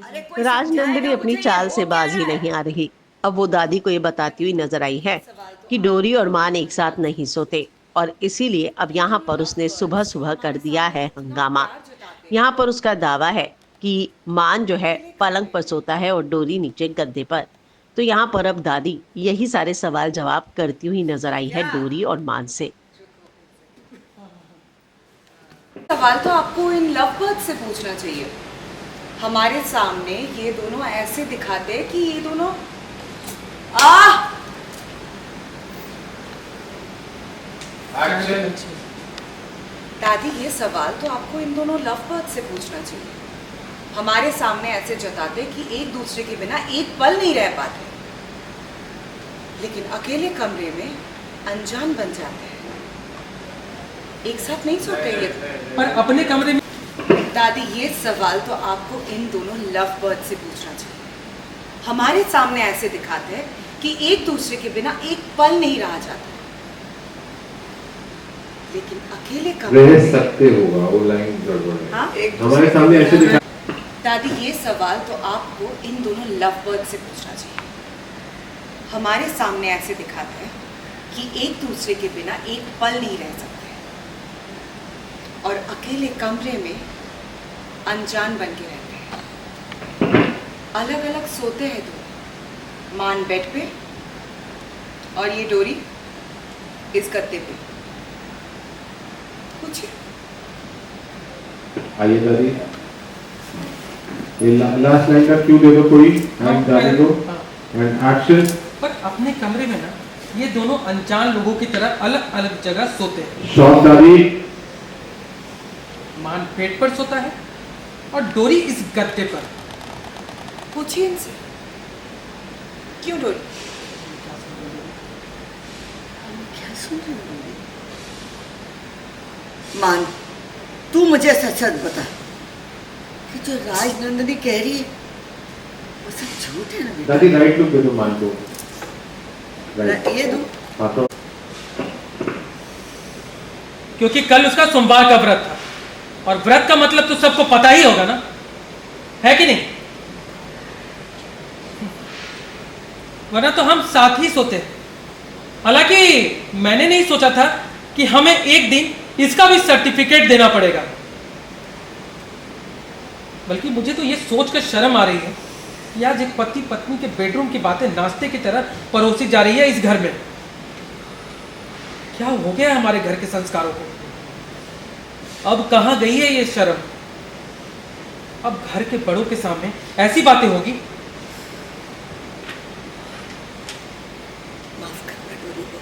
अरे कोई राजनंदिनी समझाएगा अपनी मुझे, ये चाल हो से क्या बाजी रहा है? नहीं आ रही। अब वो दादी को ये बताती हुई नजर आई है ये सवाल तो कि डोरी आपको और इन मान दोनों एक साथ लव नहीं सोते, और इसीलिए अब ये यहाँ दोनों पर लव उसने सुबह बर्ड्स जो सुबह कर हमारे दिया सामने है इतना हंगामा। प्यार जताते यहाँ हैं, पर उसका दावा है कि मान जो है अकेले पलंग कमरे पर में सोता है और डोरी नीचे गद्दे पर। तो यहाँ पर अब दादी यही सारे सवाल जवाब करती हुई नजर आई है क्या डोरी और मान से। सवाल तो आपको इन लव बर्ड से पूछना चाहिए। हमारे सामने ये दोनों ऐसे दिखाते हैं कि ये दोनों आ एक्शन। दादी, ये सवाल तो आपको इन दोनों लव बर्ड से पूछना चाहिए। हमारे सामने ऐसे जताते कि एक दूसरे के बिना एक पल नहीं रह पाते, लेकिन अकेले कमरे में अनजान बन जाते हैं, एक साथ नहीं सोते ये। पर अपने कमरे में दादी, ये सवाल तो आपको इन दोनों लव बर्ड से पूछना चाहिए। हमारे सामने ऐसे दिखाते हैं कि एक दूसरे के बिना एक पल नहीं रहा जाता, लेकिन अकेले कमरे रह में सकते होगा, वो लाइन गड़बड़ है। हाँ, एक हमारे सामने ऐसे दिखा। दादी, ये सवाल तो आपको इन दोनों लव बर्ड से पूछना चाहिए। हमारे सामने ऐसे दिखाते हैं कि एक दूसरे के बिना एक पल नहीं रह सकते, और अकेले कमरे में अनजान बन के रहते हैं। अलग अलग सोते हैं दोनों, मान बेड पे और ये डोरी इस गद्दे पे। पूछिए। आइए दादी, ये लास्ट लाइन का क्यों देगा कोई एंड दादी को एंड एक्शन। पर अपने कमरे में ना ये दोनों अनजान लोगों की तरह अलग अलग जगह सोते हैं। शॉट दादी। मान पेट पर सोता है और डोरी इस गद्दे पर। पूछिए इनसे, क्यों डोरी? क्या सुन रही हो? मान, तू मुझे सच सच बता कि जो राजनंदिनी कह रही है वो सब झूठ है ना बेटा? दादी राइट लुक दे दो मान को। राइट ये दो। हाँ तो क्योंकि कल उसका सोमवार का व्रत था, और व्रत का मतलब तो सबको पता ही होगा ना, है कि नहीं? वरना तो हम साथ ही सोते हैं। हालांकि मैंने नहीं सोचा था कि हमें एक दिन इसका भी सर्टिफिकेट देना पड़ेगा। बल्कि मुझे तो ये सोचकर शर्म आ रही है कि आज एक पति पत्नी के बेडरूम की बातें नाश्ते की तरह परोसी जा रही है इस घर में। क्या हो गया है हमारे घर के संस्कारों को? अब कहां गई है ये शर्म? अब घर के बड़ों के सामने ऐसी बातें होगी। माफ करना डोरी को।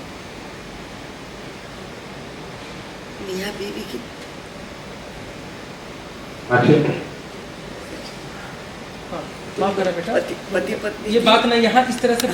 मियाँ बीवी की एक्शन। हाँ, माफ करा बेटा, पति पत्नी ये बात ना यहाँ इस तरह से